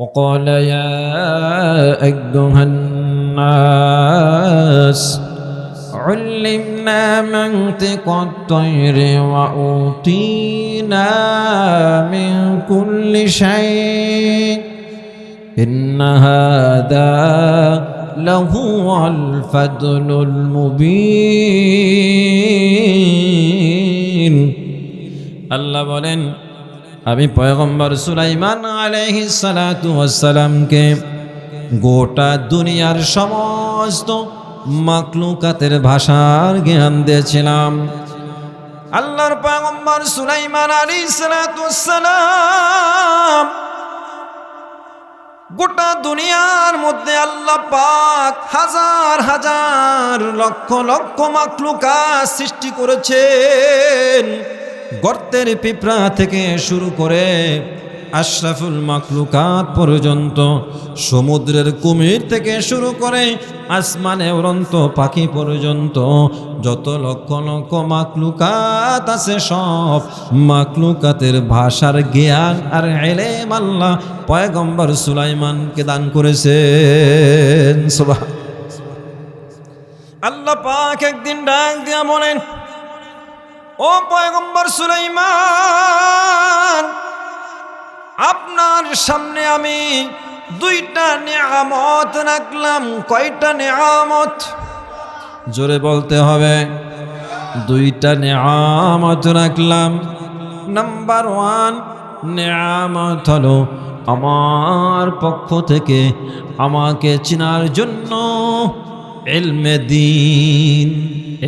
وقال يا أيها الناس علمنا منطق الطير وأوتينا من كل شيء إن هذا لهو الفضل المبين আল্লাহ বলেন আমি পয়গম্বর সুলাইমান আলাইহিস সালাতু ওয়াস সালামকে গোটা দুনিয়ার সমস্ত মাখলুকাতের ভাষার জ্ঞান দিয়েছিলাম। আল্লাহর পয়গম্বর সুলাইমান আলাইহিস সালাতু ওয়াস সালাম গোটা দুনিয়ার মধ্যে আল্লাহ পাক হাজার হাজার লক্ষ লক্ষ মাখলুকাত সৃষ্টি করেছেন। গর্তের পিঁপড়া থেকে শুরু করে আশরাফুল মাখলুকাত পর্যন্ত, সমুদ্রের কুমির থেকে শুরু করে আসমানে উড়ন্ত পাখি পর্যন্ত যত লক্ষ লক্ষ মাখলুকাত আছে সব মাখলুকাতের ভাষার জ্ঞান আর ইলম আল্লাহ পয়গম্বর সুলাইমানকে দান করেছেন। সুবহান আল্লাহ পাক একদিন ডাক দিয়া বলেন, ও পয়গম্বর সুলাইমান, আপনার সামনে আমি দুইটা নিয়ামত রাখলাম। কয়টা নিয়ামত? জোরে বলতে হবে। দুইটা নিয়ামত রাখলাম। নাম্বার 1 নিয়ামত হলো আমার পক্ষ থেকে আমাকে চিনার জন্য ইলমে দ্বীন,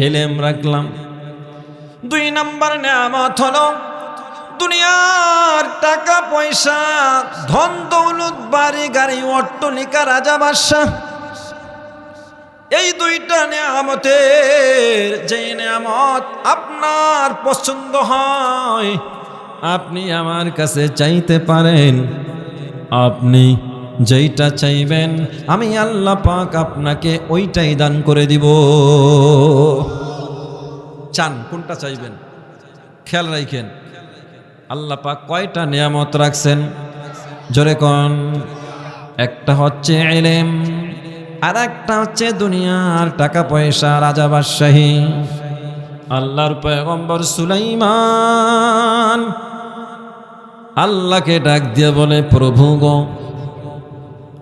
ইলম রাখলাম। 2 নাম্বার নিয়ামত হলো দুনিয়ার টাকা পয়সা, ধন দৌলত, বাড়ি গাড়ি, অট্টালিকা, রাজা বাদশাহ। এই দুইটা নিয়ামতের যে নিয়ামত আপনার পছন্দ হয় আপনি আমার কাছে চাইতে পারেন। আপনি যেইটা চাইবেন আমি আল্লাহ পাক আপনাকে ওইটাই দান করে দিব। চান কোনটা চাইবেন খেয়াল রাখেন। আল্লাহ পাক কয়টা নিয়ামত রাখছেন জোরে কোন? একটা হচ্ছে ইলম, আর একটা হচ্ছে দুনিয়ার টাকা পয়সা, রাজা বাদশাহী। আল্লাহর পয়গম্বর সুলাইমান আল্লাহকে ডাক দিয়ে বলে, প্রভু গো,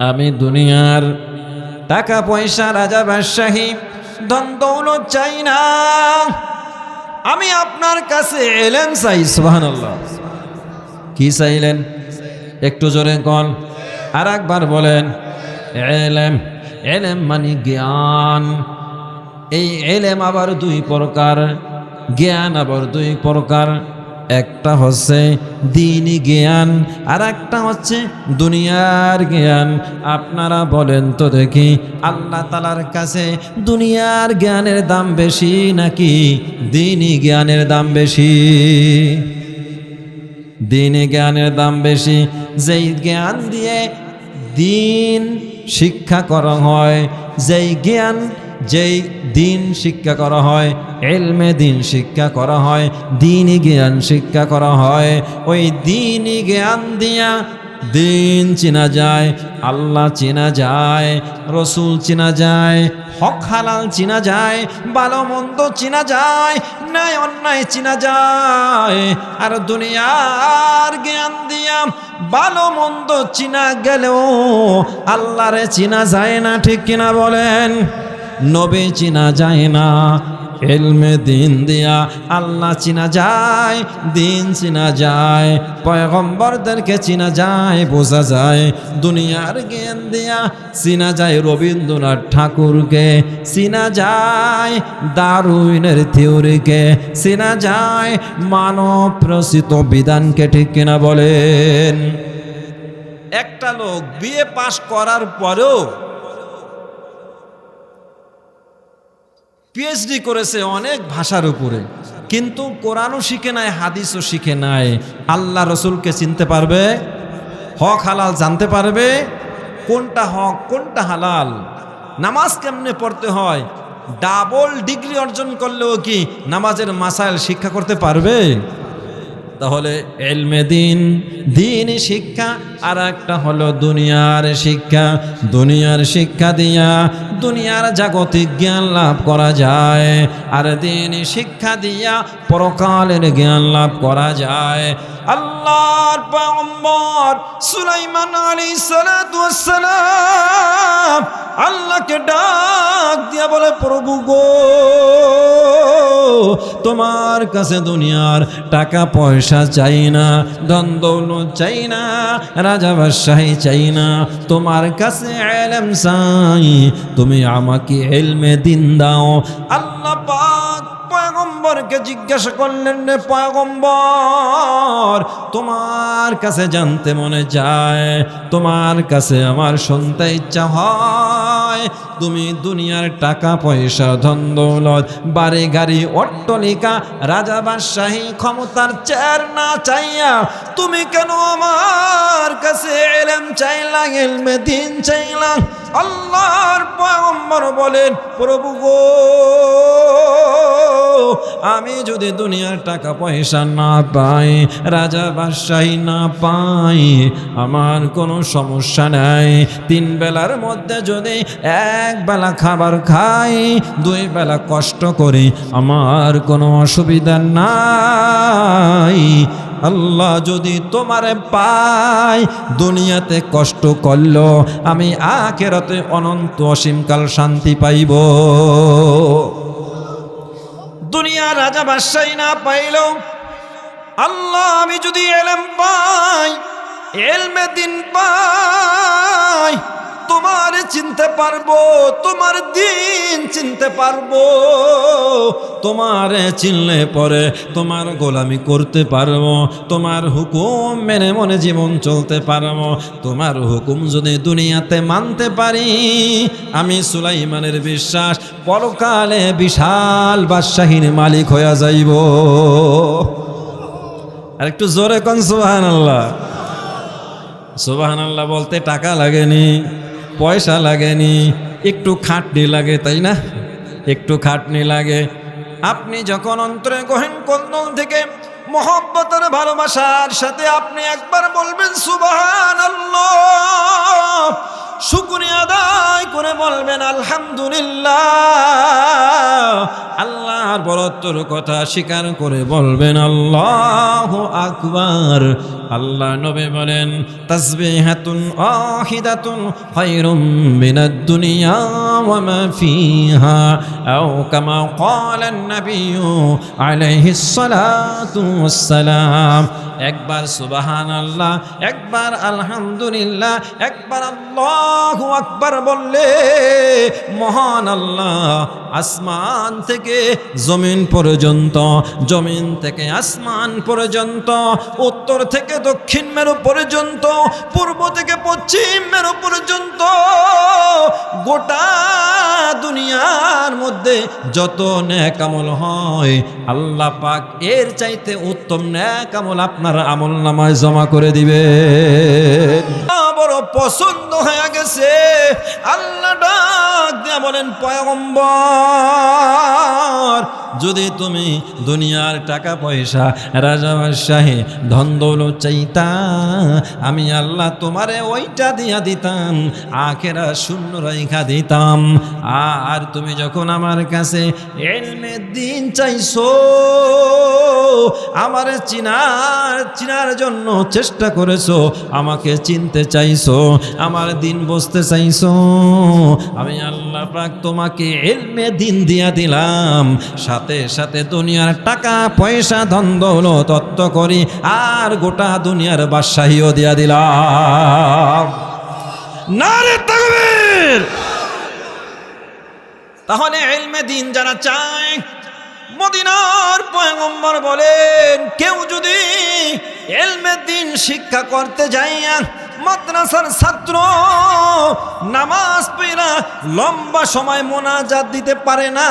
আমি দুনিয়ার টাকা পয়সা, রাজা বাদশাহী, ধন দৌলত চাই না, আমি আপনার কাছে ইলম চাই। সুবহানাল্লাহ। কি চাইলেন একটু জোরে কোন? আর একবার বলেন। ইলম। ইলম মানে জ্ঞান। এই ইলম আবার 2 প্রকার, জ্ঞান আবার 2 প্রকার। একটা হচ্ছে দ্বীনি জ্ঞান আর একটা হচ্ছে দুনিয়ার জ্ঞান। আপনারা বলেন তো দেখি, আল্লাহ তাআলার কাছে দুনিয়ার জ্ঞানের দাম বেশি নাকি দ্বীনি জ্ঞানের দাম বেশি? দ্বীনি জ্ঞানের দাম বেশি। যেই জ্ঞান দিয়ে দ্বীন শিক্ষা করা হয়, যেই জ্ঞান, যেই দ্বীন শিক্ষা করা হয়, ইলমে দ্বীন শিক্ষা করা হয়, দ্বীনি জ্ঞান শিক্ষা করা হয়, ওই দ্বীনি জ্ঞান দিয়া দ্বীন চেনা যায়, আল্লাহ চেনা যায়, রসুল চেনা যায়, হক হালাল চেনা যায়, ভালো মন্দ চেনা যায়, ন্যায় অন্যায় চেনা যায়। আর দুনিয়ার জ্ঞান দিয়া ভালো মন্দ চেনা গেলেও আল্লাহরে চেনা যায় না, ঠিক কিনা বলেন? নবী চিনা যায় না, ইলমে দ্বীন দিয়া আল্লাহ চিনা যায়, দ্বীন চিনা যায়, পয়গম্বরদেরকে চিনা যায়, বোঝা যায়। দুনিয়ার জ্ঞান দিয়া চিনা যায় রবীন্দ্রনাথ ঠাকুরকে, চিনা যায় ডারউইনের থিওরিকে, চিনা যায় মানব রচিত বিধানকে, ঠিক কিনা বলেন? একটা লোক বিএ পাশ করার পরেও পিএইচডি করেছে অনেক ভাষার উপরে, কিন্তু কোরআনও শিখে নাই, হাদিসও শিখে নাই। আল্লাহ রসুলকে চিনতে পারবে? হক হালাল জানতে পারবে? কোনটা হক কোনটা হালাল, নামাজ কেমনে পড়তে হয়, ডাবল ডিগ্রি অর্জন করলেও কি নামাজের মাসাইল শিক্ষা করতে পারবে? তাহলে ইলমে দিন, দ্বীনি শিক্ষা, আর একটা হলো দুনিয়ার শিক্ষা। দুনিয়ার শিক্ষা দিয়া দুনিয়ার জাগতিক জ্ঞান লাভ করা যায়, আর দ্বীনি শিক্ষা দিয়া পরকালের জ্ঞান লাভ করা যায়। আল্লাহর পয়গম্বর সুলাইমান আলাইহিস সালাতু ওয়াস সালাম আল্লাহকে ডাক দিয়া বলে, প্রভু গো, তোমার কাছে দুনিয়ার টাকা পয়সা চাই না, ধন দৌলত চাই না, রাজা বাদশাহী চাই না, তোমার কাছে ইলম চাই, তুমি আমাকে ইলমে দিন দাও। আল্লাহ পাক পয়গম্বরকে জিজ্ঞাসা করলেন, রে পয়গম্বর, তোমার কাছে জানতে মনে চায়, তোমার কাছে আমার শুনতে ইচ্ছা হয়, তুমি দুনিয়ার টাকা পয়সা, ধন দৌলত, বাড়ি গাড়ি, অট্টালিকা, রাজা বাদশাহী, ক্ষমতার চেয়ার না চাইয়া তুমি কেন আমার কাছে ইলম চাইলা, ইলমে দ্বীন চাইলা? আল্লাহর পয়গম্বর বলেন, প্রভু গো, আমি যদি দুনিয়ার টাকা পয়সা না পাই, রাজা বাদশাহী না পাই, আমার কোনো সমস্যা নাই। 3 বেলার মধ্যে যদি 1 বেলা খাবার খাই, 2 বেলা কষ্ট করি, আমার কোনো অসুবিধা নাই। আল্লাহ যদি তোমারে পাই, দুনিয়াতে কষ্ট করলো, আমি আখিরাতে অনন্ত অসীমকাল শান্তি পাইব। দুনিয়া রাজা বাদশাহী না পাইল, আল্লাহ আমি যদি ইলম পাই, ইলমে দ্বীন পাই, তোমার চিনতে পারবো, তোমার দ্বীন চিনতে পারবো, তোমার চিনলে পরে তোমার গোলামি করতে পারবো, তোমার হুকুম মেনে মনে জীবন চলতে পারবো। তোমার হুকুম যদি দুনিয়াতে মানতে পারি, আমি সুলাইমানের বিশ্বাস পরকালে বিশাল বাদশাহীর মালিক হইয়া যাইব। আর একটু জোরে কোন সুবহানাল্লাহ। সুবহানাল্লাহ বলতে টাকা লাগেনি, পয়সা লাগেনি, একটু খাটনি লাগে, তাই না? একটু খাটনি লাগে। আপনি যখন অন্তরে গহীন কন্দল থেকে মহব্বতের ভালোবাসার সাথে আপনি একবার বলবেন সুবহানাল্লাহ, শুকরিয়া আদায় করে বলবেন আলহামদুলিল্লাহ, আল্লাহর বরত্বর কথা স্বীকার করে বলবেন আল্লাহু আকবার। আল্লাহ নবী বলেন, তাসবিহাতুন ওয়াহিদাতুন খায়রুম মিনাদ দুনিয়া ওয়া মা ফিহা, আও কামা ক্বালা আন-নাবিয়্যু আলাইহিস সালাতু ওয়াস সালাম। একবার সুবহানাল্লাহ, একবার আলহামদুলিল্লাহ, একবার আল্লাহু আকবার বললে মহান আল্লাহ আসমান থেকে জমিন পর্যন্ত, জমিন থেকে আসমান পর্যন্ত, উত্তর থেকে দক্ষিণ মেরু পর্যন্ত, পূর্ব থেকে পশ্চিম মেরু পর্যন্ত, গোটা দুনিয়ার মধ্যে যত নেক আমল হয়, আল্লাহ পাক এর চাইতে উত্তম নেক আমল আপনার আমল নামায় জমা করে দিবে। বড় পছন্দ হয়ে গেছে। আল্লাহ ডাক দিয়া বলেন, পয়গম্বর, যদি তুমি দুনিয়ার টাকা পয়সা, রাজা বাদশাহী, ধন দৌলত চাইতা, আমি আল্লাহ তোমারে ওইটা দিয়া দিতাম, আখেরা শূন্য রেখা দিতাম। আর তুমি যখন আমার কাছে ইলমে দ্বীন চাইছো, আমারে চিনার জন্য চেষ্টা করেছো, আমাকে চিনতে চাইছো, আমার দিন বুঝতে চাইছো, আমি আল্লাহ পাক তোমাকে ইলমে দ্বীন দিয়া দিলাম, সাথে সাথে দুনিয়ার টাকা পয়সা, ধন দৌলত, তত্ত্ব করি, আর গোটা দুনিয়ার বাদশাহীও দিয়া দিলাম। নারে তাকবীর! তাহলে ইলমে দ্বীন যারা চায়, মদিনার পয়গম্বর বলেন, কেউ যদি ইলমে দ্বীন শিক্ষা করতে যাইয়া মাদ্রাসার ছাত্র নামাজ পড়া লম্বা সময় মোনাজাত দিতে পারে না,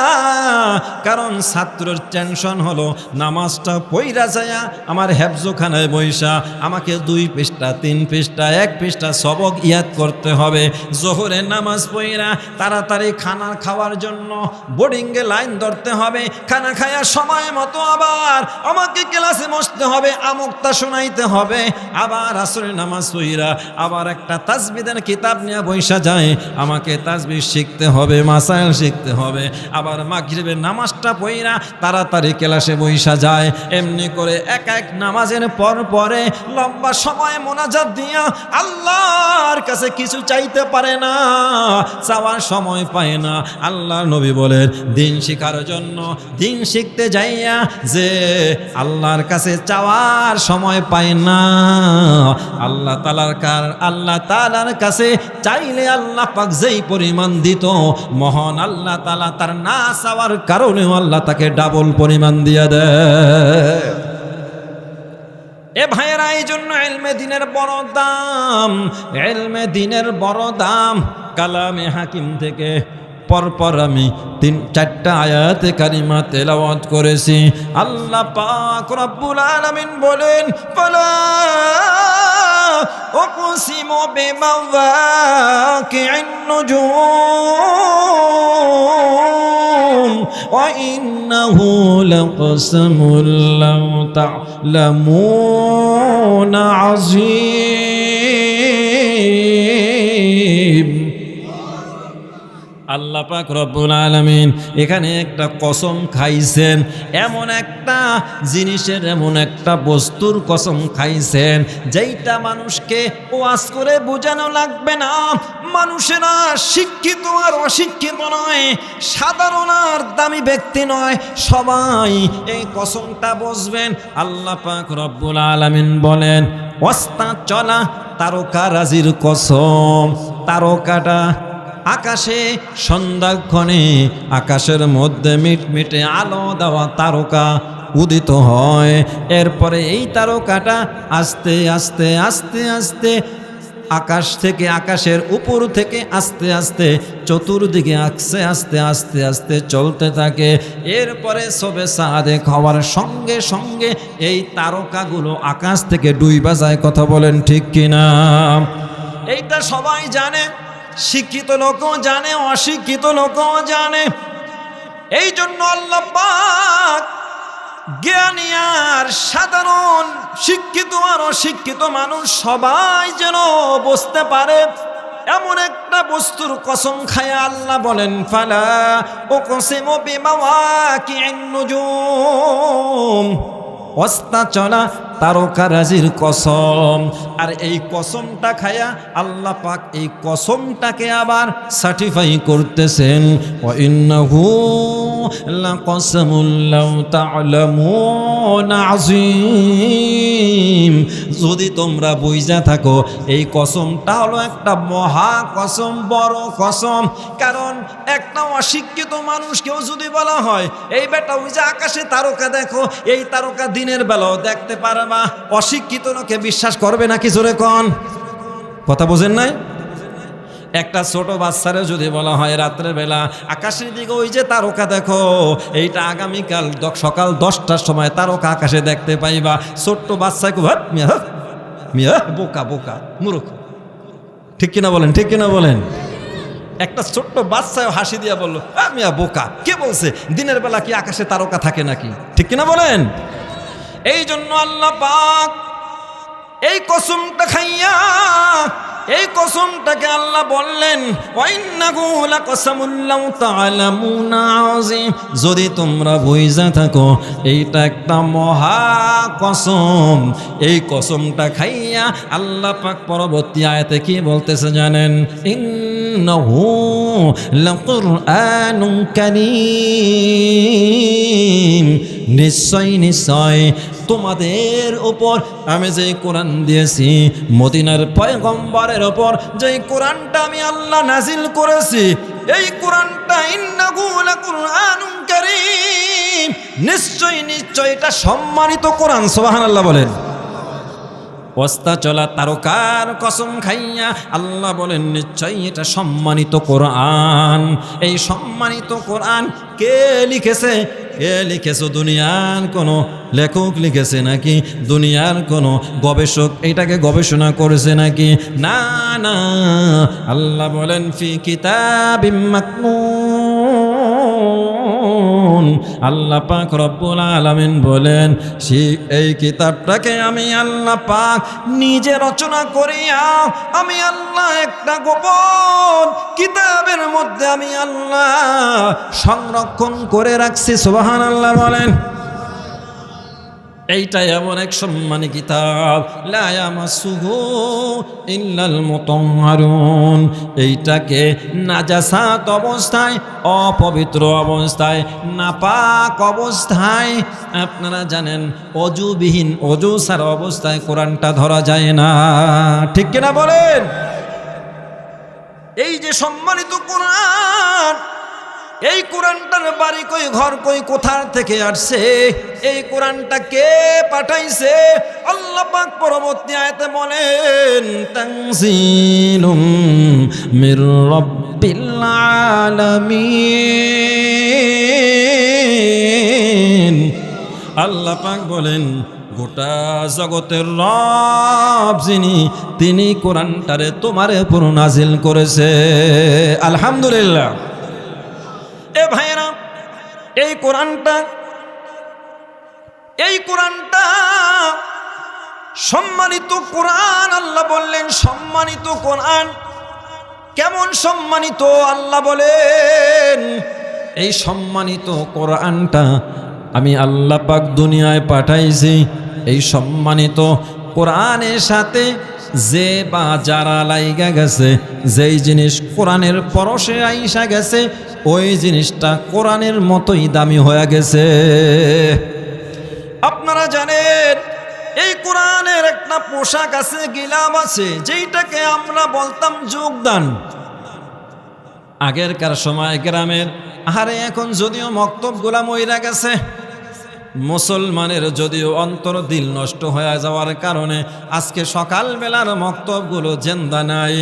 কারণ ছাত্রের টেনশন হলো নামাজটা পইরা যায়া আমার হেফজখানায় বইসা আমাকে 2 পৃষ্ঠা 3 পৃষ্ঠা 1 পৃষ্ঠা সবক ইয়াদ করতে হবে। জোহরের নামাজ পইরা তাড়াতাড়ি খানা খাওয়ার জন্য বোর্ডিংয়ে লাইন ধরতে হবে, খানা খাওয়ার সময় মতো আবার আমাকে ক্লাসে বসতে হবে, আমুকটা শোনাইতে হবে। আবার আসরের নামাজ পইরা আবার একটা তাসবিদের কিতাব নিয়ে বইসা যায়, আমাকে তাসবিহ শিখতে হবে, মাসাইল শিখতে হবে। আবার মাগরিবের নামাজটা পইরা তাড়াতাড়ি ক্লাসে বইসা যায়। এমনি করে এক এক নামাজের পরে লম্বা সময় মোনাজাত দিয়া আল্লাহর কাছে কিছু চাইতে পারে না, চাওয়ার সময় পায় না। আল্লাহর নবী বলেন দিন শিখার জন্য দিন শিখতে যাইয়া যে আল্লাহর কাছে চাওয়ার সময় পায় না, আল্লাহ তাআলার কাছে চাইলে আল্লাহ পাক যেই পরিমাণ দিত, মহান আল্লাহ তাআলা তার না চাওয়ার কারণেও আল্লাহ তাকে ডাবল পরিমাণ দিয়ে দেয়। এ ভাইয়েরা, এই জন্য ইলমে দ্বীনের বড় দাম, ইলমে দ্বীনের বড় দাম। কালামে হাকিম থেকে পরপর আমি 3-4টা আয়াতে কারিমা তেলাওয়াত করেছি। আল্লাহ পাক রব্বুল আলামিন বলেন, ফালা উকসিমু বিমাওয়াকি'ন নুজুম ওয়া ইন্নাহু লাকসামুল লাউ তা'লামুনা আযীম। আল্লাহ পাক রব্বুল আলামিন এখানে একটা কসম খাইছেন, এমন একটা জিনিসের, এমন একটা বস্তুর কসম খাইছেন যেইটা মানুষকে ওয়াজ করে বোঝানো লাগবে না। মানুষেরা শিক্ষিত আর অশিক্ষিত নয়, সাধারণ আর দামি ব্যক্তি নয়, সবাই এই কসমটা বুঝবেন। আল্লাহ পাক রব্বুল আলামিন বলেন, ওয়াস্তা চলা তারকারাজির কসম। তারকাটা আকাশে সন্ধ্যাক্ষণে আকাশের মধ্যে মিটমিটে আলো দেওয়া তারকা উদিত হয়। এরপরে এই তারকাটা আস্তে আস্তে আস্তে আস্তে আকাশ থেকে, আকাশের উপর থেকে আস্তে আস্তে চতুর্দিকে আস্তে আস্তে আস্তে আস্তে চলতে থাকে। এরপরে সবে সাদেক হওয়ার সঙ্গে সঙ্গে এই তারকাগুলো আকাশ থেকে ডুইবা যায়। কথা বলেন ঠিক কিনা? এইটা সবাই জানে, শিক্ষিত লোকও জানে, অশিক্ষিত লোকও জানে। এই জন্য আল্লাহ পাক জ্ঞানী আর সাধারণ, শিক্ষিত আর অশিক্ষিত মানুষ সবাই যেন বুঝতে পারে এমন একটা বস্তুর কসম খায় আল্লাহ বলেন, ফালা উকসিমু বিমাওয়াকি'ন নুজুম। অস্তা চলা তারকারাজির কসম। আর এই কসমটা খায়া আল্লাহ পাক এই কসমটাকে আবার সার্টিফাই করতেছেন, ওয়া ইন্নাহু লাকসামুল লাউ তা'লামুনা আযীম। যদি তোমরা বুঝা থাকো এই কসমটা হলো একটা মহা কসম, বড় কসম। কারণ একটা অশিক্ষিত মানুষকেও যদি বলা হয়, এই বেটা ওই যে আকাশে তারকা দেখো, এই তারকা দিনের বেলাও দেখতে পারে না, অশিক্ষিত লোকে বিশ্বাস করবে নাকি? জোরে কোন কথা বোঝেন নাই? একটা ছোট বাচ্চারে যদি বলা হয় রাত্রের বেলা আকাশের দিকে ওই যে তারকা দেখো, এইটা আগামীকাল সকাল 10টার সময় তারকা আকাশে দেখতে পাইবা, ছোট্ট বাচ্চাকে মিয়া বোকা বোকা মূর্খ, ঠিক কিনা বলেন? ঠিক কিনা বলেন? একটা ছোট্ট বাচ্চা হাসি দিয়া বললো, মিয়া বোকা, কে বলছে দিনের বেলা কি আকাশে তারকা থাকে নাকি? ঠিক কিনা বলেন? এই জন্য আল্লাহ পাক এই কসমটা খাইয়া, এই কসমটাকে আল্লাহ বললেন, ওয়া ইন্নাহু লাকসামুল লাউ তা'লামুনা আযীম। যদি তোমরা বুঝা থাকো এইটা একটা মহা কসম। এই কসমটা খাইয়া আল্লাহ পাক পরবর্তী আয়াতে কি বলতেছে জানেন? ইন্নাহু লাকুরআনুন কারীম। নিশ্চয় নিশ্চয় তোমাদের উপর আমি যে কোরআন দিয়েছি, মদিনার পয়গম্বরের উপর যে কোরআনটা আমি আল্লাহ নাজিল করেছি, এই কোরআনটা ইন্নাহু লাকুরআনুন কারীম, নিশ্চয় নিশ্চয় এটা সম্মানিত কোরআন। সুবহানাল্লাহ বলেন। ওস্তা চলা তারকার কসম খাইয়া আল্লাহ বলেন নিশ্চয়ই এটা সম্মানিত কোরআন। এই সম্মানিত কোরআন কে লিখেছে? কে লিখেছে? দুনিয়ার কোনো লেখক লিখেছে নাকি? দুনিয়ার কোনো গবেষক এটাকে গবেষণা করেছে নাকি? না না, আল্লাহ বলেন ফি কিতাবিম মাকনুন। আল্লাহ পাক রব্বুল আলামিন বলেন এই কিতাবটাকে আমি আল্লাহ পাক নিজে রচনা করিয়া আমি আল্লাহ একটা গোপন কিতাবের মধ্যে আমি আল্লাহ সংরক্ষণ করে রাখছি। সুবহানাল্লাহ বলেন। এইটা এমন এক সম্মানী কিতাব, লা ইয়ামাসুহু ইল্লাল মুতাহহারুন। এইটাকে নাজাসাত অবস্থায়, অপবিত্র অবস্থায়, নাপাক অবস্থায়, আপনারা জানেন অজুবিহীন অজু ছাড়া অবস্থায় কোরআনটা ধরা যায় না। ঠিক কিনা বলেন? এই যে সম্মানিত কোরআন, এই কোরআনটার বাড়ি কই, ঘর কই, কোথা থেকে আসছে? এই কোরআনটা কে পাঠাইছে? আল্লাহ পাক পরবর্তী আয়াতে বলেন তানজিলুম মির রাব্বিল আলামিন। আল্লাহ পাক বলেন গোটা জগতের রব যিনি, তিনি কোরআনটারে তোমার উপর নাজিল করেছে। আলহামদুলিল্লাহ। এ ভাইরা, এই কোরআনটা সম্মানিত কোরআন। আল্লাহ বললেন সম্মানিত কোরআন। কেমন সম্মানিত? আল্লাহ বলেন এই সম্মানিত কোরআনটা আমি আল্লাহ পাক দুনিয়ায় পাঠাইছি। এই সম্মানিত কোরআনের সাথে যে বা যারা লাইগা গেছে, যেই জিনিস কোরআনের পরশে আইসা গেছে, ওই জিনিসটা কোরআনের মতোই দামি হয়ে গেছে। আপনারা জানেন এই কোরআনের একটা পোশাক আছে, গিলাম আছে, যেইটাকে আমরা বলতাম যোগদান। আগেরকার সময় গ্রামের, আরে এখন যদিও মক্তবগুলা মইরা গেছে, মুসলমানের যদিও অন্তর দিল নষ্ট হয়ে যাওয়ার কারণে আজকে সকালবেলার মক্তবগুলো জেন্দা নাই।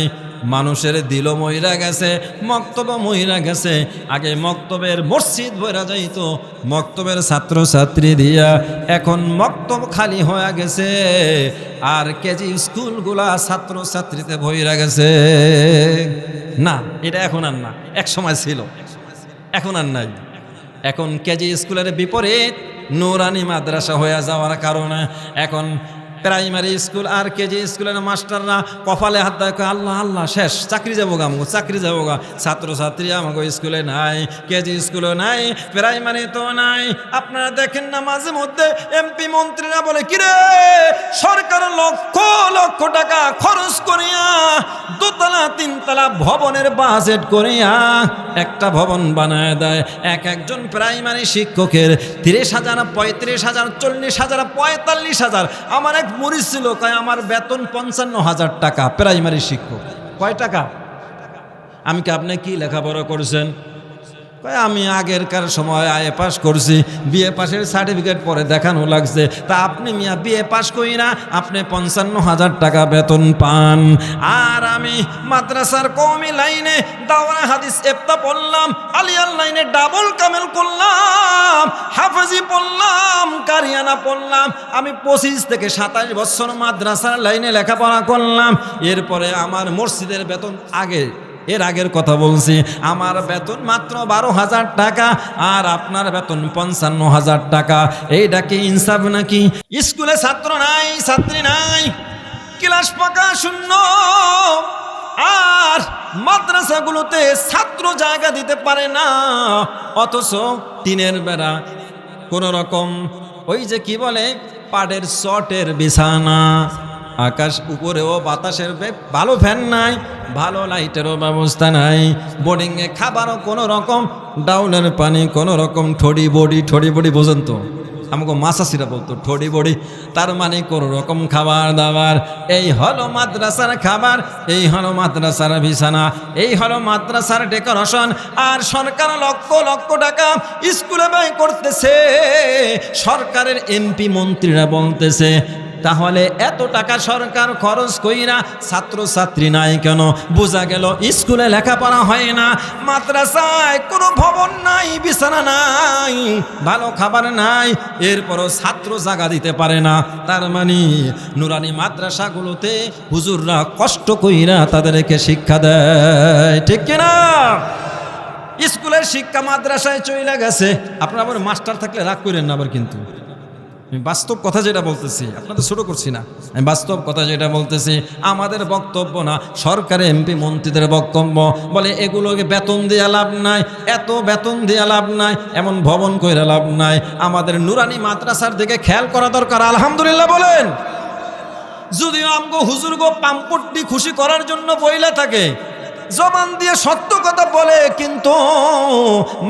মানুষের দিলও মইরা গেছে, মক্তবও মইরা গেছে। আগে মক্তবের মসজিদ ভরা যাইতো মক্তবের ছাত্রছাত্রী দিয়া, এখন মক্তব খালি হয়ে গেছে। আর কেজি স্কুলগুলা ছাত্রছাত্রীতে ভইরা গেছে। না, এটা এখন আর না, এক সময় ছিল, এখন আর নাই। এখন কেজি স্কুলের বিপরীত নুরানি মাদ্রাসা হয়ে যাওয়ার কারণে এখন প্রাইমারি স্কুল আর কেজি স্কুলের মাস্টাররা কপালে হাত দেয়, আল্লাহ আল্লাহ শেষ, চাকরি যাবো গা, আমাকে চাকরি যাবো গা। ছাত্রছাত্রী আমাকে স্কুলে নাই, কেজি স্কুলে নাই, প্রাইমারি তো নাই। আপনারা দেখেন না মাঝে মধ্যে এমপি মন্ত্রীরা বলে, কিরে সরকার লক্ষ লক্ষ টাকা খরচ করিয়া দোতলা তিনতলা ভবনের বাজেট করিয়া একটা ভবন বানায় দেয়। একজন প্রাইমারি শিক্ষকের 30,000, 35,000, 40,000, 45,000। আমার এক মরিচ ছিল, কয় আমার বেতন 55,000 টাকা প্রাইমারি শিক্ষক। কয় টাকা? আমি কি, আপনি কি লেখাপড়া করছেন? কয় আমি আগেরকার সময় আইএ পাস করছি, বিএ পাসের সার্টিফিকেট পরে দেখানো লাগছে। তা আপনি মিয়া বিএ পাস করি না, আপনি 55,000 টাকা বেতন পান। আর আমি মাদ্রাসার কওমি লাইনে দাওরা হাদিস ইফতা পড়লাম, আলিয়াল লাইনে ডাবল কামেল করলাম, হাফেজি পড়লাম, কারিয়ানা পড়লাম। আমি 25 থেকে 27 বছর মাদ্রাসার লাইনে লেখাপড়া করলাম। এরপরে আমার মসজিদের বেতন, এর আগের কথা বলছি, আমার বেতন মাত্র 12,000 টাকা, আর আপনার বেতন 55,000 টাকা। এইটা কি ইনসাফ নাকি? স্কুলে ছাত্র নাই, ছাত্রী নাই, ক্লাস পাকা শূন্য, আর মাদ্রাসাগুলোতে ছাত্র জায়গা দিতে পারে না। অথচ টিনের বেড়া, কোন রকম ওই যে কি বলে পাটের চটের বিছানা, আকাশ উপরেও বাতাসের ভালো ফ্যান নাই, ভালো লাইটেরও ব্যবস্থা নাই, বোর্ডিংয়ে খাবারও কোনো রকম, ডাউলের পানি কোনো রকম, ঠড়ি বড়ি বোঝেন তো, আমাকে মাসাসিরা বলতো ঠড়ি বড়ি, তার মানে কোনো রকম খাবার দাবার। এই হলো মাদ্রাসার খাবার, এই হলো মাদ্রাসার বিছানা, এই হলো মাদ্রাসার ডেকোরেশন। আর সরকার লক্ষ লক্ষ টাকা স্কুলে ব্যয় করতেছে। সরকারের এমপি মন্ত্রীরা বলতেছে তাহলে এত টাকা সরকার খরচ কইরা ছাত্রছাত্রী নাই কেন? বোঝা গেল স্কুলে লেখাপড়া হয় না, মাদ্রাসায় কোনো ভবন নাই, বিছানা নাই, ভালো খাবার নাই, এরপরও ছাত্র জাগা দিতে পারে না। তার মানে নুরানি মাদ্রাসাগুলোতে হুজুররা কষ্ট কইরা তাদেরকে শিক্ষা দেয়, ঠিক কিনা? স্কুলের শিক্ষা মাদ্রাসায় চলে গেছে। আপনারা আবার মাস্টার থাকলে রাগ করেন না আবার, কিন্তু আমি বাস্তব কথা যেটা বলতেছি, আপনাদের ছোট করছি না, আমি বাস্তব কথা যেটা বলতেছি। আমাদের বক্তব্য না, সরকারের এমপি মন্ত্রীদের বক্তব্য। বলে এগুলোকে বেতন দিয়ে লাভ নাই, এত বেতন দিয়ে লাভ নাই, এমন ভবন কইরা লাভ নাই। আমাদের নুরানি মাদ্রাসার দিকে খেয়াল করা দরকার। আলহামদুলিল্লাহ বলেন। যদিও আমগো হুজুরগো পাম্পট্টি খুশি করার জন্য বইলা থাকে, জবান দিয়ে সত্য কথা বলে, কিন্তু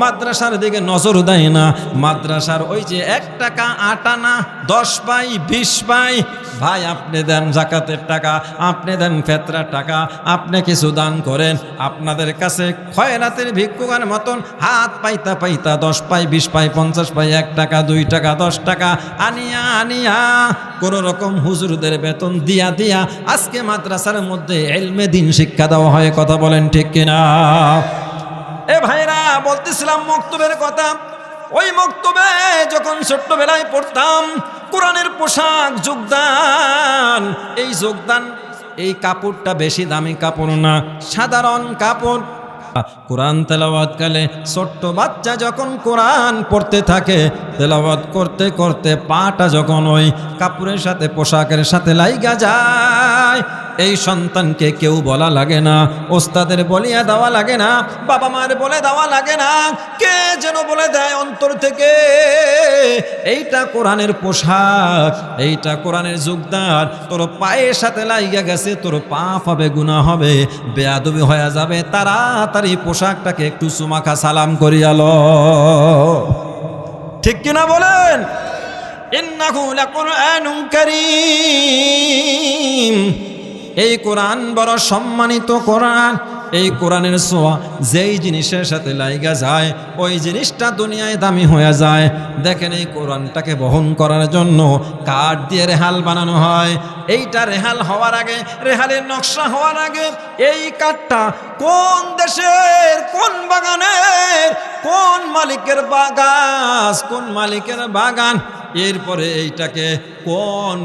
মাদ্রাসার দিকে নজর দেয় না। মাদ্রাসার ওই যে 1 টাকা 8 আনা 10 পাই 20 পাই, ভাই আপনি দেন জাকাতের টাকা, আপনি দেন ফেতরার টাকা, আপনি কিছু দান করেন। আপনাদের কাছে খয়রাতের ভিক্ষুকের মতন হাত পাইতা পাইতা 10 পাই 20 পাই 50 পাই 1 টাকা 2 টাকা 10 টাকা আনিয়া আনিয়া কোন রকম হুজুরদের বেতন দিয়া দিয়া আজকে মাদ্রাসার মধ্যে ইলমে দিন শিক্ষা দেওয়া হয়। কথা বলেন ঠিক কিনা? এ ভাইরা, বলতেছিলাম মক্তবের কথা। ওই মক্তবে যখন ছোট্টবেলায় পড়তাম, কোরআনের পোশাক যোগদান, এই যোগদান, এই কাপড়টা বেশি দামি কাপড় না, সাধারণ কাপড়। কোরআন তেলাওয়াত কালে ছোট্ট বাচ্চা যখন কোরআন পড়তে থাকে, তেলাওয়াত করতে করতে পাটা যখন ওই কাপড়ের সাথে পোশাকের সাথে লাইগা যায়, এই সন্তানকে কেউ বলা লাগে না, ওস্তাদের বলিয়া দেওয়া লাগে না, বাবা মার বলে দেওয়া লাগে না, কে যেন বলে দেয় অন্তর থেকে, এইটা কোরআনের পোশাক, এইটা কোরআনের যোগদান, তোর পায়ের সাথে লাইগা গেছে, তোর পাপ হবে, গুনাহ হবে, বেয়াদবি হয়ে যাবে, তাড়াতাড়ি পোশাকটাকে একটু সুমাখা সালাম করিয়ালো। ঠিক কিনা বলেন? ইন্নাহু লাকুরআনুন কারীম, এই কোরআন বড় সম্মানিত কোরআন। এই কোরআনের ছোঁয়া যেই জিনিসের সাথে লাইগা যায়, ওই জিনিসটা দুনিয়ায় দামি হয়ে যায়। দেখেন, এই কোরআনটাকে বহন করার জন্য কাঠ দিয়ে রেহাল বানানো হয়। এইটা রেহাল হওয়ার আগে, রেহালের নকশা হওয়ার আগে, এই কাঠটা কোন দেশের, কোন বাগানের, কোন মালিকের বাগান, কোন মালিকের বাগান, এরপরে এইটাকে কোন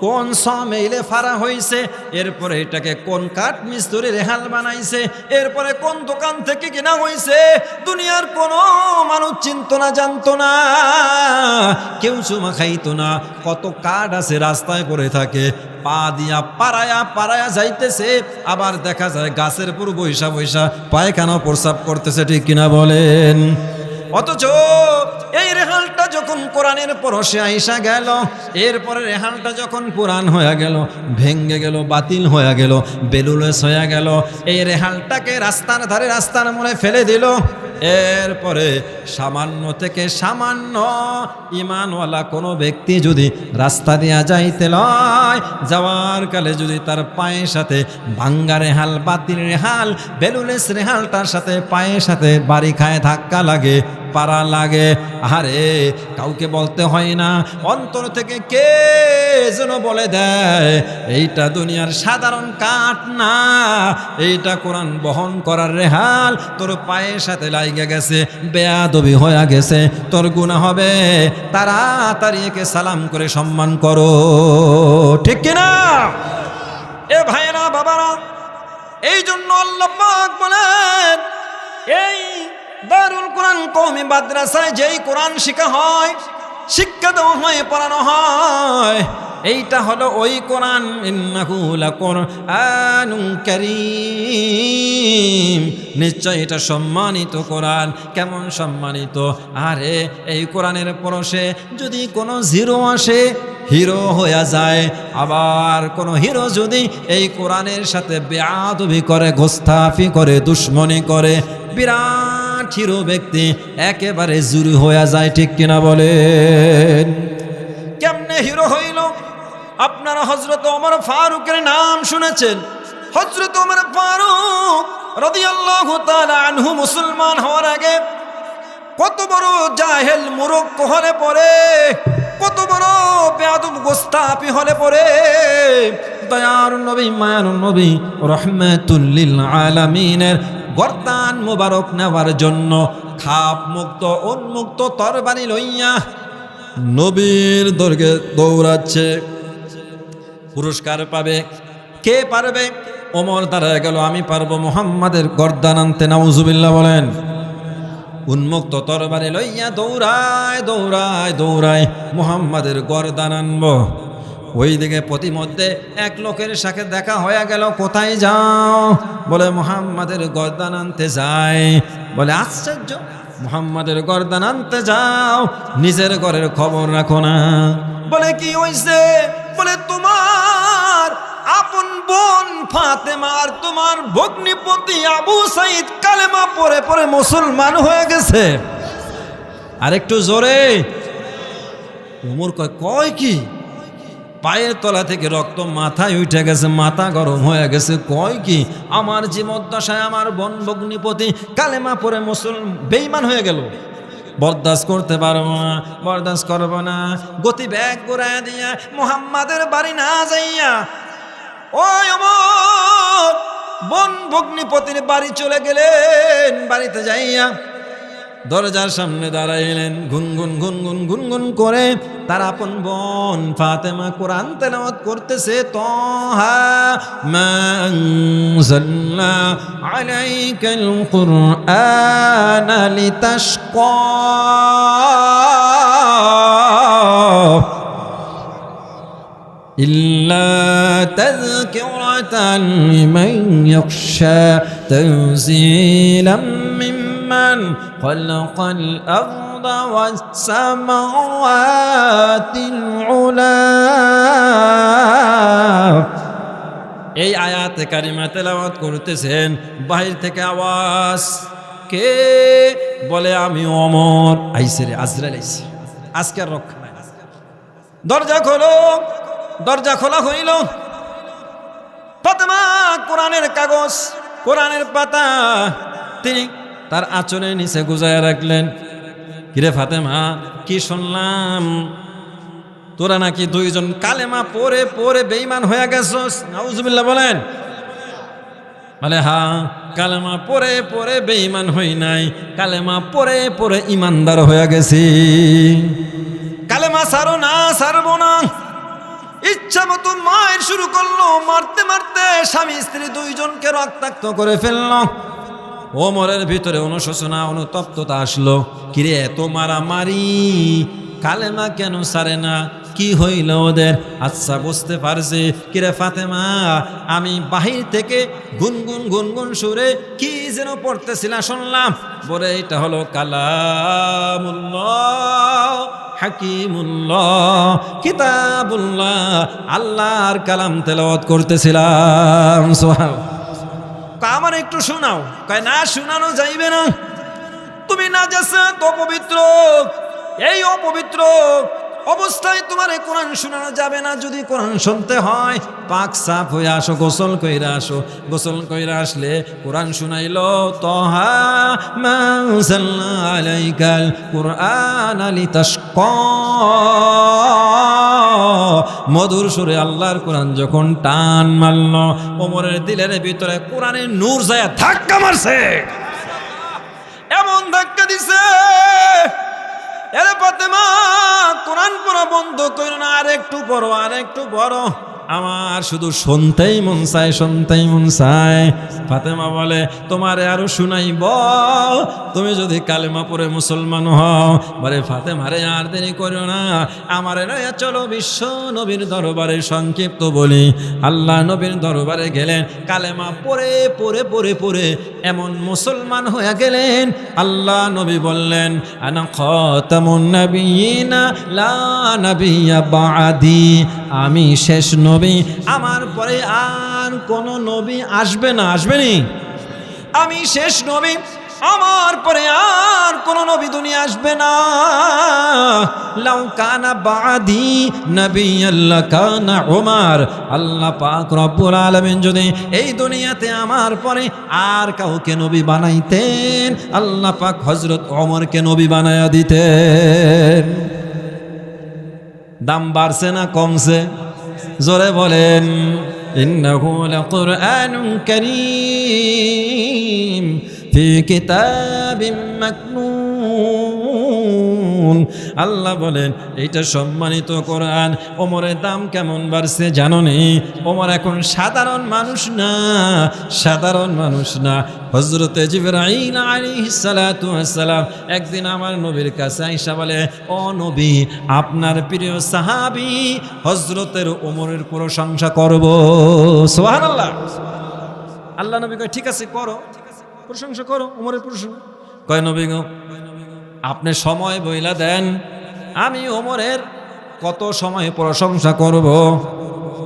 কোন সমেইলে ফাড়া হয়েছে, এরপরে এটাকে কোন কাঠ মিস্ত্রি রেহাল বানাইছে, এরপরে কোন দোকান থেকে কেনা হয়েছে, দুনিয়ার কোনো মানুষ চিনত না, জানতো না, কেউ চুমা খাইতো না। কত কাঠ আছে রাস্তায় পড়ে থাকে, পা দিয়া পাড়ায়া পাড়ায়া যাইতেছে, আবার দেখা যায় গাছের পুরো বৈশা বৈশা পায়খানা প্রস্রাব করতেছে। ঠিক কিনা বলেন? অথচ এই রেহালটা যখন কোরআনের পরশে আইসা গেল, এরপরে রেহালটা যখন পুরান হয়ে গেল, ভেঙ্গে গেল, বাতিল হয়ে গেল, বেলুলেস হয়ে গেল, এই রেহালটাকে রাস্তার ধারে, রাস্তার মোড়ে ফেলে দিল। এরপরে সামান্য থেকে সামান্য ইমানওয়ালা কোনো ব্যক্তি যদি রাস্তা দিয়া যাইতে লয়, যাওয়ার কালে যদি তার পায়ের সাথে ভাঙ্গা রেহাল, বাতিল রেহাল, বেলুলেস রেহালটার সাথে পায়ের সাথে বাড়ি খায়, ধাক্কা লাগে, পারা লাগে, আরে কাউকে বলতে হয় না, অন্তর থেকে কে যেন বলে দেয়, এইটা দুনিয়ার সাধারণ কাঠ না, এইটা কোরআন বহন করার রেহাল, তোর পায়ের সাথে লাইগা গেছে, বেয়াদবি হয়ে গেছে, তোর গুনাহ হবে, তাড়াতাড়ি একে সালাম করে সম্মান করো। ঠিক কিনা? এ ভাইরা, বাবারা, এই জন্য আল্লাহ পাক বলেন, এই দারুল কোরআন কওমি মাদ্রাসায় যেই কোরআন শিক্ষা হয়, শিক্ষা দেওয়া হয়, পড়ানো হয়, এইটা হলো ওই কোরআন। ইন্নাহু লাকুরআনুন কারীম, নিশ্চয় এটা সম্মানিত কোরআন। কেমন সম্মানিত? আরে এই কোরআনের পরশে যদি কোনো জিরো আসে, হিরো হয়ে যায়। আবার কোনো হিরো যদি এই কোরআনের সাথে বেয়াদবি করে, গোস্তাফি করে, দুশ্মনী করে, বিরাট হিরো ব্যক্তি একেবারে জুরি হয়ে যায়। ঠিক কিনা বলেন? কেমনে হিরো হইল? আপনারা হযরত ওমর ফারুকের নাম শুনেছেন। হযরত ওমর ফারুক রাদিয়াল্লাহু তাআলা আনহু মুসলমান হওয়ার আগে কত বড় জাহেল মূর্খ হলে পড়ে কত বড় বেয়াদব গোস্তাপি হলে পরে দয়ার নবী মায়ার নবী রহমাতুল লিল আলামিনের গর্দান মোবারক নেওয়ার জন্য খাপ মুক্ত উন্মুক্ত তরবারি লইয়া নবীর দরগে দৌড়াচ্ছে। পুরস্কার পাবে কে পারবে? ওমর দাঁড়ায় গেল, আমি পারবো মুহাম্মাদের গর্দান আনতে। নাউজুবিল্লাহ বলেন। উন্মুক্ত তরবারি লইয়া দৌড়ায় দৌড়ায় দৌড়ায় মুহাম্মাদের গর্দান আনবো। ওইদিকে প্রতিমধ্যে এক লোকের সাথে দেখা হয়ে গেল। কোথায় যাও? বলে মুহাম্মাদের গর্দান আনতে যাই। বলে আশ্চর্য, মুহাম্মাদের গর্দান আনতে যাও, নিজের ঘরের খবর রাখো না। বলে কি হইছে? বলে তোমার আপন বোন ফাতেমা আর তোমার ভগ্নিপতি আবু সাইদ কালেমা পড়ে পড়ে মুসলমান হয়ে গেছে। আর একটু জোরে। ওমর কয় কি? পায়ের তলা থেকে রক্ত মাথায় উঠে গেছে, মাথা গরম হয়ে গেছে। কয় কি? আমার জীবদ্দশায় আমার বোন ভগ্নিপতি কালেমা পড়ে বেঈমান হয়ে গেল। বরদাস্ত করতে পারবো না, বরদাস্ত করবো না। গতি ব্যাগ ঘুরায় দিয়া মুহাম্মাদের বাড়ি না যাইয়া ওই আমার বোন ভগ্নিপতির বাড়ি চলে গেলেন। বাড়িতে যাইয়া দরজার সামনে দাঁড়াইলেন। গুনগুন গুনগুন গুনগুন করে তার আপন বোন ফাতেমা কোরআন তেলাওয়াত করতেছে। তাহা মা আনজালনা আলাইকাল কুরআনা লিতাশকা إلا تذكرة لمن يخشى تنزيلا ممن خلق الأرض والسماوات العلى। এই আয়াতে কারিমা তেলাওয়াত করতেছেন। বাহির থেকে আওয়াজ, কে? বলে আমি ওমর। আইছে রে, আজরাইল আইছে, আজকে আর রক্ষা নাই। দরজা খোলো। দরজা খোলা হইল। ফাতেমা কোরআনের কাগজ, কোরআনের পাতা তিনি তার আঁচলের নিচে গুজায় রাখলেন। কিরে ফাতেমা, কি শুনলাম? তোরা নাকি দুইজন কালেমা পড়ে পড়ে বেঈমান হয়ে গেছস। নাউজুবিল্লাহ বলেন। বলে হ্যাঁ, কালেমা পড়ে পড়ে বেঈমান হই নাই, কালেমা পড়ে পড়ে ইমানদার হয়ে গেছি। কালেমা ছাড়ো না, ছাড়বো না। ইচ্ছা মতো মায়ের শুরু করলো। মারতে মারতে স্বামী স্ত্রী দুইজনকে রক্তাক্ত করে ফেললো। ওমরের ভিতরে অনুশোচনা অনুতপ্ততা আসলো। কিরে, এত মারামারি, কালেমা কেন ছাড়ে না? কি হইল ওদের? আচ্ছা, বুঝতে পারছি। কিরে ফাতেমা, আমি বাহির থেকে গুনগুন গুনগুন সুরে কি যেন পড়তেছিলাম, শুনলাম। বলে এটা হলো কালামুল্লাহ হাকিমুল্লাহ কিতাবুল্লাহ, আল্লাহর কালাম তেলাওয়াত করতেছিলাম। সুবহানাল্লাহ। আমার একটু শোনাও। কয় না, শোনানো যাইবে না। তুমি নাজাসাত, অপবিত্র। এই অপবিত্র অবস্থায় তোমার কোরআন শোনানো যাবে না। যদি কোরআন শুনতে হয় পাক সাফ হয়ে আসো, গোসল কইরা আসো। গোসল কইরা আসলে কোরআন শুনাইলো। তাহা মা আনজালনা আলাইকাল কুরআনা লিতাশকা। মধুর সুরে আল্লাহর কোরআন যখন টান মারল, ওমরের দিলের ভিতরে কোরআনের নূর যায় ধাক্কা মারছে। এমন ধাক্কা দিছে, এরে ফাতেমা, কোরআন পড়া বন্ধ করো না, আর একটু পড়ো, আর একটু পড়ো। আমার শুধু শুনতেই মন চায়, শুনতেই মন চায়। ফাতেমা বলে, তোমারে আরো শুনাইব, তুমি যদি কালেমা পড়ে মুসলমান হও। বলে ফাতেমারে আর দেরি করো না, আমারে নয়া চলো বিশ্ব নবীর দরবারে। সংক্ষিপ্ত বলি, আল্লাহ নবীর দরবারে গেলেন। কালেমা পড়ে পড়ে পড়ে পড়ে এমন মুসলমান হয়ে গেলেন। আল্লাহ নবী বললেন, আনা খাতামুন নাবিয়িনা লা নাবিয়্যা বা'দি। আমি শেষ নবী, আমার পরে আর কোন নবী আসবে না। আসবেনি? আমি শেষ নবী, আমার পরে আর কোন নবী দুনিয়া আসবে না। লাউ কানা বাদি নবিয়্যান লাকানা উমর। আল্লাহ পাক রব্বুল আলামিন যদি এই দুনিয়াতে আমার পরে আর কাউকে নবী বানাইতেন, আল্লাহ পাক হযরত ওমরকে নবী বানায়া দিতেন। দাম বাড়ছে না কমছে? জোরে বলেন। ইন্নাহু লাকুরআনুন কারীম ফি কিতাবিম মাকনুন। আল্লাহ বলেন এইটা সম্মানিত কোরআন। ওমরের দাম কেমন বাড়ছে জানো নি? ওমর এখন সাধারণ মানুষ না, সাধারণ মানুষ না। হযরতে জিবরাইল আলাইহিস সালাতু ওয়াস সালাম একদিন আমার নবীর কাছে আয়েশা বলে, ও নবী, আপনার প্রিয় সাহাবী হযরতের ওমরের প্রশংসা করব। সুবহানাল্লাহ। আল্লাহ নবী কয় ঠিক আছে করো, প্রশংসা করো, ওমরের প্রশংসা। কয় নবী গো, আপনি সময় বইলা দেন, আমি ওমরের কত সময় প্রশংসা করব?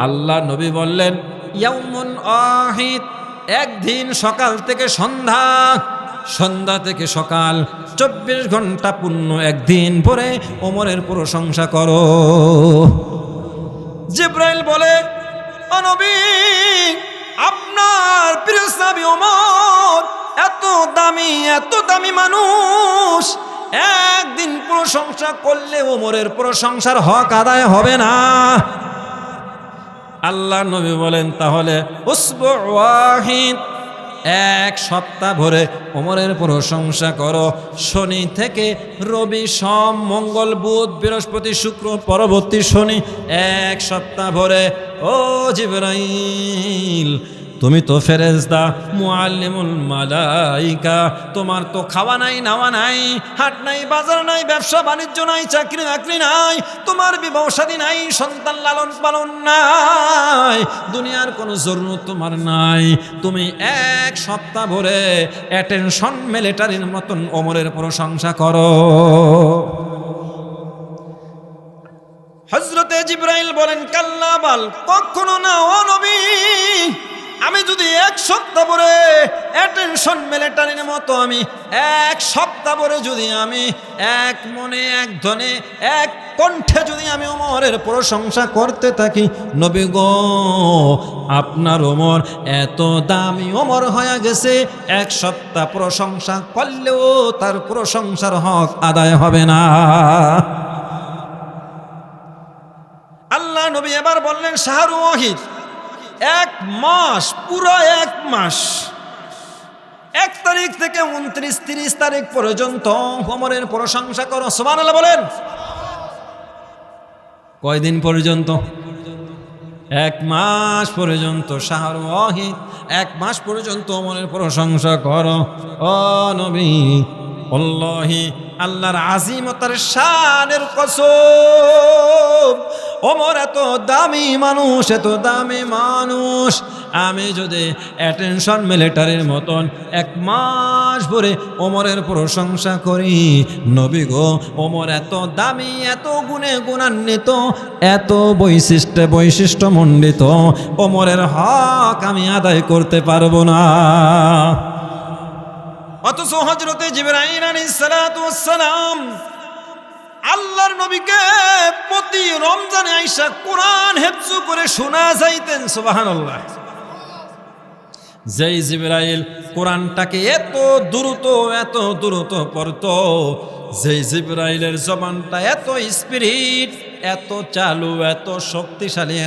আল্লাহ নবী বললেন, ইয়াউমুন আহিদ, একদিন সকাল থেকে সন্ধ্যা, সন্ধ্যা থেকে সকাল, 24 ঘন্টা পূর্ণ একদিন পরে ওমরের প্রশংসা করো। জিবরাইল বলে, ও নবী, আপনার প্রিয় সাহাবী ওমর এত দামি মানুষ, একদিন প্রশংসা করলে ওমরের প্রশংসার হক আদায় হবে না। আল্লাহ নবী বলেন, তাহলে উসবু ওয়াহিদ, এক সপ্তাহ ভরে ওমরের প্রশংসা করো। শনি থেকে রবি, সোম, মঙ্গল, বুধ, বৃহস্পতি, শুক্র, পরবর্তী শনি, এক সপ্তাহ ভরে। ও জিবরাইল, তুমি তো ফেরেশতা, মুআল্লিমুল মালাইকা, তোমার তো খাওয়া নাই, নাওয়া নাই, হাট নাই, বাজার নাই, ব্যবসা বাণিজ্য নাই, চাকরি বাকরি নাই, তোমার বিবাহ শাদী নাই, সন্তান লালন পালন নাই, দুনিয়ার কোনো জরুরত তোমার নাই। তুমি এক সপ্তাহ ভরে অ্যাটেনশন মিলিটারির মতন ওমরের প্রশংসা করো। হযরতে জিবরাইল বলেন, কাল্লা বাল, কখনো না ও নবী, আমি যদি এক সপ্তাহ পরে অ্যাটেনশন মিলিটারির মতো আমি এক সপ্তাহ পরে যদি আমি এক মনে, এক ধনে, এক কণ্ঠে যদি আমি ওমরের প্রশংসা করতে থাকি, নবী গো, আপনার ওমর এত দামি ওমর হয়ে গেছে, এক সপ্তাহ প্রশংসা করলেও তার প্রশংসার হক আদায় হবে না। আল্লাহ নবী এবার বললেন, শাহরু ওয়াহিদ, এক মাস, পুরো এক মাস, 1 তারিখ থেকে 29-30 তারিখ পর্যন্ত ওমরের প্রশংসা করো। সুবহানাল্লাহ বলেন। কয়দিন পর্যন্ত? 1 মাস পর্যন্ত। শাহরু ওয়াহিদ, 1 মাস পর্যন্ত ওমরের প্রশংসা করো। ও নবী, আল্লাহি, আল্লাহর আজিমতার শানের কসম, ওমর এত দামি মানুষ, এত দামি মানুষ, আমি যদি অ্যাটেনশন মিলিটারির মতন 1 মাস ভরে ওমরের প্রশংসা করি, নবী গো, ওমর এত দামি, এত গুণে গুণান্বিত, এত বৈশিষ্ট্যমণ্ডিত, ওমরের হক আমি আদায় করতে পারবো না। অথচ হযরতে জিবরাইল আলাইহিস সালাতু ওয়াস সালাম আল্লাহর নবীকে প্রতি রমজানে আইসা কোরআন হেফজ করে শোনা যাইতেন। সুবহানাল্লাহ। যেই জিবরাইল কোরআনটাকে এত দ্রুত পড়তো, যেই জিবরাইলের জবানটা এত স্পিরিট, এত চালু, এত শক্তিশালী,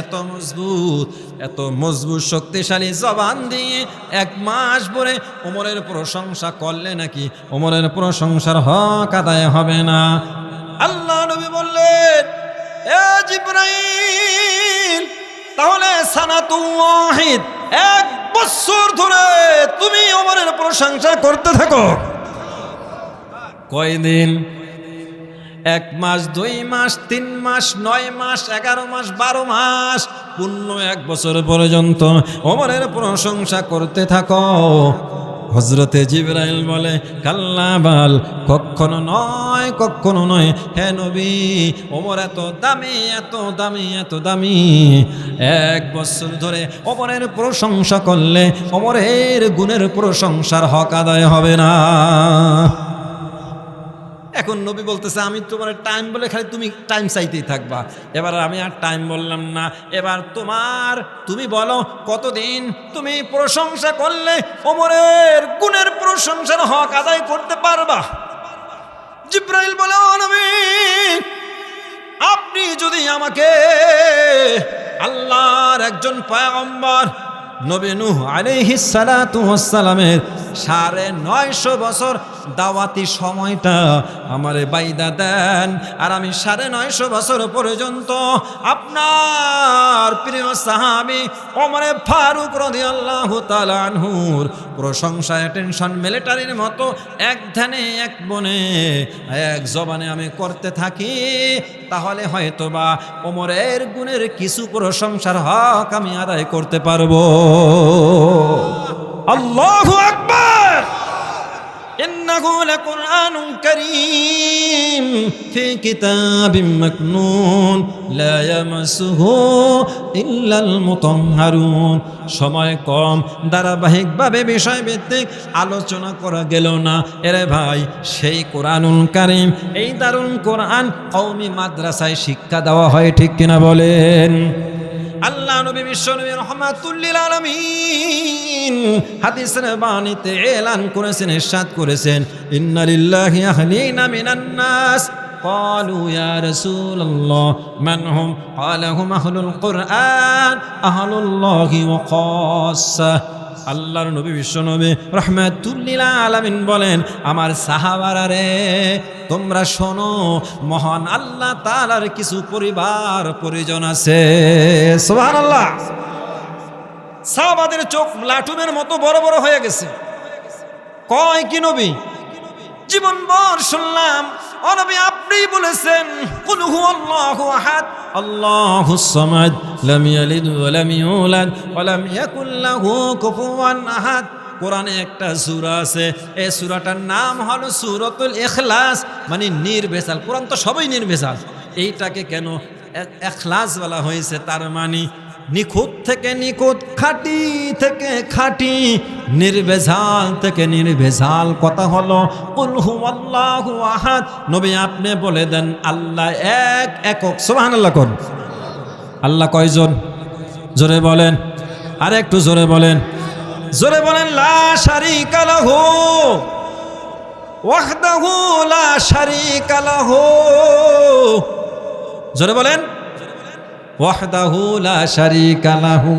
এত মজবুত শক্তিশালী জবান দিয়ে 1 মাস ভরে ওমরের প্রশংসা করলে নাকি ওমরের প্রশংসার হক আদায় হবে না। আল্লাহ নবী বললেন, এ জিবরাইল, তাহলে সানাতু ওয়াহিদ, 1 বছর ধরে তুমি ওমরের প্রশংসা করতে থাকো। কয়দিন? 1 মাস, 2 মাস, 3 মাস, 9 মাস, 11 মাস, 12 মাস, পূর্ণ 1 বছর পর্যন্ত ওমরের প্রশংসা করতে থাকো। হযরতে জিবরাইল বলে, কাল্লা বাল, কখনো নয়, হে নবী, ওমর এত দামি, 1 বছর ধরে ওমরের প্রশংসা করলে ওমরের গুণের প্রশংসার হক আদায় হবে না। এখন নবী বলতেছে, আমি তোমার টাইম বলে খালি তুমি টাইম চাইতেই থাকবা। এবার আমি আর টাইম বললাম না, এবার তুমি বলো কতদিন তুমি প্রশংসা করলে ওমরের গুণের প্রশংসার হক আদায় করতে পারবা। জিবরাইল বলে, ও নবী, আপনি যদি আমাকে আল্লাহর একজন পয়গম্বর নবী নূহ আলাইহিস সালাতু ওয়াস সালামের 950 বছর দাওয়াতি সময়টা আমারে বাইদা দেন, আর আমি 950 বছর পর্যন্ত আপনার প্রিয় সাহাবী ওমর ফারুক রাদিয়াল্লাহু তাআলা আনহুর প্রশংসা টেনশন মিলিটারির মতো এক ধ্যানে এক বনে এক জবানে আমি করতে থাকি, তাহলে হয়তোবা ওমরের গুণের কিছু প্রশংসার হক আমি আদায় করতে পারবো। আল্লাহু আকবার। ইন্নাহু লাকুরআনুন কারীম ফি কিতাবিম মাকনুন লা ইয়ামাসসুহু ইল্লাল মুতাহহারুন। সময় কম, ধারাবাহিকভাবে বিষয়ভিত্তিক আলোচনা করা গেল না। এরে ভাই, সেই কোরআনুল কারীম, এই দারুল কোরআন কওমি মাদ্রাসায় শিক্ষা দেওয়া হয়, ঠিক কিনা বলেন? আল্লাহ নবী বিশ্বনবী রাহমাতুল লিল আলামিন হাদিসের বাণীতে এলান করেছেন, ইরশাদ করেছেন, ইন্না লিল্লাহি আহলিনা মিনান নাস ক্বালু ইয়া রাসূলুল্লাহ মান হুম ক্বালা হুম আহলুল কুরআন আহলুল্লাহি ওয়া খাসসা। আল্লাহর নবী বিশ্বনবী রাহমাতুল লিল আলামিন বলেন, আমার সাহাবারা রে, তোমরা শোনো, মহান আল্লাহ তাআলার কিছু পরিবার পরিজন আছে। সুবহানাল্লাহ। সাহাবাদের চোখ লাটুমের মতো বড় বড় হয়ে গেছে। কয় কি নবী, জীবনভর শুনলাম ও নবী আপনি বলেছেন কুল হুয়াল্লাহু আহাদ আল্লাহুস সামাদ লাম ইয়ালিদ ওয়া লাম ইউলাদ ওয়া লাম ইয়াকুল লাহু কুফুয়ান আহাদ। কোরআনে একটা সূরা আছে, এই সূরাটার নাম হলো সূরাতুল ইখলাস, মানে নির্ভেজাল। কোরআন তো সবই নির্ভেজাল, এইটাকে কেন ইখলাস বলা হয়েছে? তার মানে নিখুঁত থেকে নিখুঁত, খাঁটি থেকে খাঁটি, নির্ভেজাল থেকে নির্ভেজাল। কথা হলো কুল হুয়াল্লাহু আহাদ। নবী আপনি বলে দেন আল্লাহ এক, একক। সুবহানাল্লাহ কোন আল্লাহ কয়জন? জোরে বলেন, আর একটু জোরে বলেন, জোরে বলেন। লা শারীকা লাহু ওয়াহদাহু লা শারীকা লাহু। জোরে বলেন, ওয়াহদাহু লা শারীকা লাহু।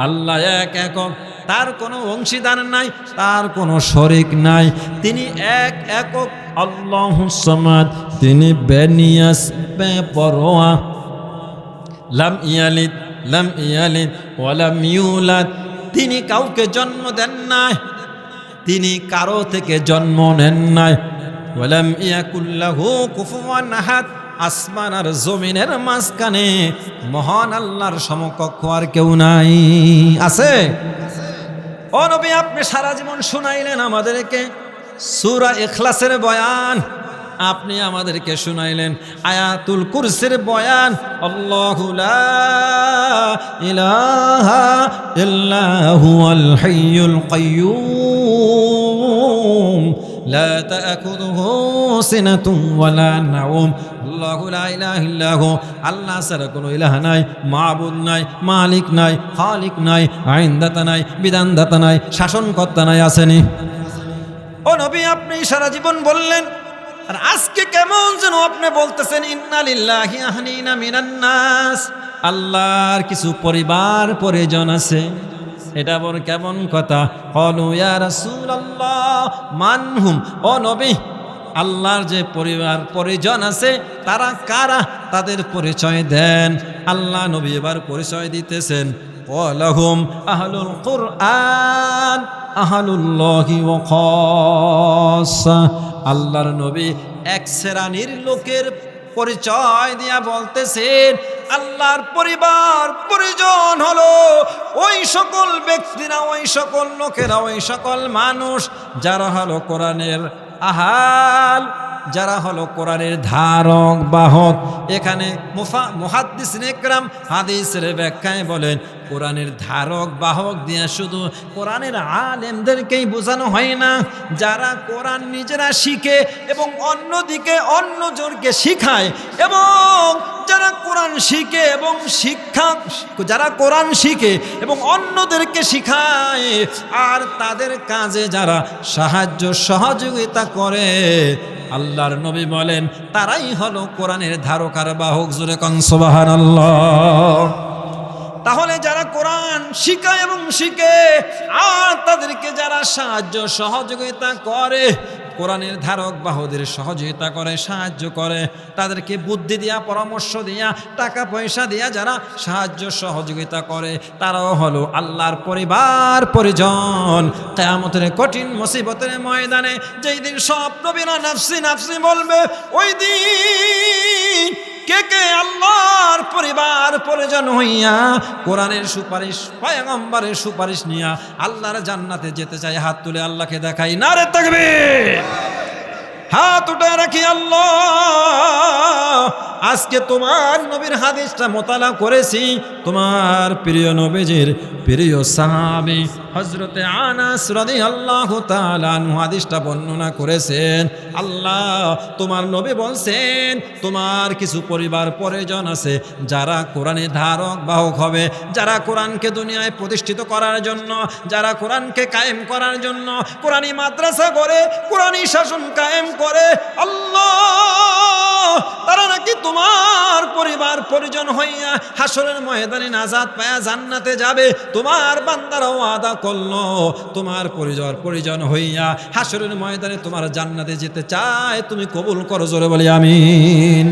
আল্লাহ এক, একক, তার কোনো অংশীদার নাই, তার কোনো শরীক নাই। তিনি এক, একক, আল্লাহুস সামাদ, তিনি বেনিয়াস, বেপরোয়া। লাম ইয়ালিদ ওয়া লাম ইউলাদ, তিনি কাউকে জন্ম দেন নাই, তিনি কারো থেকে জন্ম নেন নাই। ওয়া লাম ইয়াকুল লাহু কুফুয়ান আহাদ, আসমান আর জমিনের মাঝখানে মহান আল্লাহর সমকক্ষ আর কেউ নাই। আছে? ও নবী আপনি সারা জীবন শুনাইলেন আমাদেরকে সূরা ইখলাসের বয়ান, আপনি আমাদেরকে শুনাইলেন আয়াতুল কুরসির বয়ান। আল্লাহু লা ইলাহা ইল্লা হুয়াল হাইয়ুল কাইয়্যুম লা তা'খুযুহু সিনাতুন ওয়ালা নাওম। আল্লাহু লা ইলাহা ইল্লা হু, আল্লাহ ছাড়া কোনো ইলাহ নাই, মাবুদ নাই, মালিক নাই, খালিক নাই, আইনদাতা নাই, বিধানদাতা নাই, শাসনকর্তা নাই। আসেনি? ও নবী আপনি সারা জীবন বললেন, আর আজকে কেমন যেন আপনি বলতেছেন ইন্না লিল্লাহি আহলিনা মিনান নাস, আল্লাহর কিছু পরিবার পরিজন আছে। এটা বড় কেমন কথা? ক্বালু ইয়া রাসূলুল্লাহ মান হুম। ও নবী, আল্লাহর যে পরিবার পরিজন আছে তারা কারা, তাদের পরিচয় দেন। আল্লাহ নবী এবার পরিচয় দিতেছেন, ওয়ালাহুম আহলুল কুরআন আহলুল্লাহি ওয়া খাসসা। আল্লাহর নবী এক শ্রেণীর লোকের পরিচয় দিয়া বলতেছেন, আল্লাহর পরিবার পরিজন হলো ওই সকল ব্যক্তিরা, ওই সকল লোকেরা, ওই সকল মানুষ যারা হলো কোরআনের আহাল, যারা হলো কোরআনের ধারক বাহক। এখানে মুহাদ্দিসিন ইকরাম হাদিসের ব্যাখ্যায় বলেন কোরআনের ধারক বাহক দিয়ে শুধু কোরআনের আলেমদেরকেই বোঝানো হয় না, যারা কোরআন নিজেরা শিখে এবং অন্যদিকে অন্যজনকে শিখায়, এবং যারা কোরআন শিখে এবং যারা কোরআন শিখে এবং অন্যদেরকে শিখায়, আর তাদের কাজে যারা সাহায্য সহযোগিতা করে, আল্লাহর নবী বলেন তারাই হলো কোরআনের ধারক আর বাহক। জোরে কোন সুবহানাল্লাহ। তাহলে যারা কোরআন শিখায় এবং শিখে আর তাদেরকে যারা সাহায্য সহযোগিতা করে, কোরআনের ধারক বাহকদের সহযোগিতা করে, সাহায্য করে, তাদেরকে বুদ্ধি দিয়া, পরামর্শ দিয়া, টাকা পয়সা দিয়া যারা সাহায্য সহযোগিতা করে, তারাও হলো আল্লাহর পরিবার পরিজন। কিয়ামতের কঠিন মুসিবতের ময়দানে যেই দিন সব নবীরা নাফসি নাফসি বলবে, ওই দিন কে কে আল্লাহর পরিবার পরিজন হইয়া কোরআনের সুপারিশ, পয়গম্বরের সুপারিশ নিয়া আল্লাহর জান্নাতে যেতে চাই? হাত তুলে আল্লাহকে দেখাই, নারে তাকবীর। হাত উঠে রাখি। আল্লাহ, আজকে তোমার নবীর হাদিসটা মোতালা করেছি, তোমার প্রিয় নবীজির প্রিয় সাহাবী হযরতে আনাস রাদিয়াল্লাহু তাআলা আনহু হাদিসটা বর্ণনা করেছেন। আল্লাহ, তোমার নবী বলছেন তোমার কিছু পরিবার পরিজন আছে যারা কোরআনের ধারক বাহক হবে, যারা কোরআনকে দুনিয়ায় প্রতিষ্ঠিত করার জন্য, যারা কোরআনকে কায়েম করার জন্য কোরআনী মাদ্রাসা করে, কোরআনী শাসন কায়েম করে। আল্লাহ, তারা নাকি তোমার পরিবার পরিজন হইয়া হাসরের ময়দানে নাজাত পায়া জান্নাতে যাবে। তোমার বান্দারা ওয়াদা করলো তোমার পরিজন হইয়া হাসরের ময়দানে তোমার জান্নাতে যেতে চায়, তুমি কবুল করো। জোরে বলি আমিন।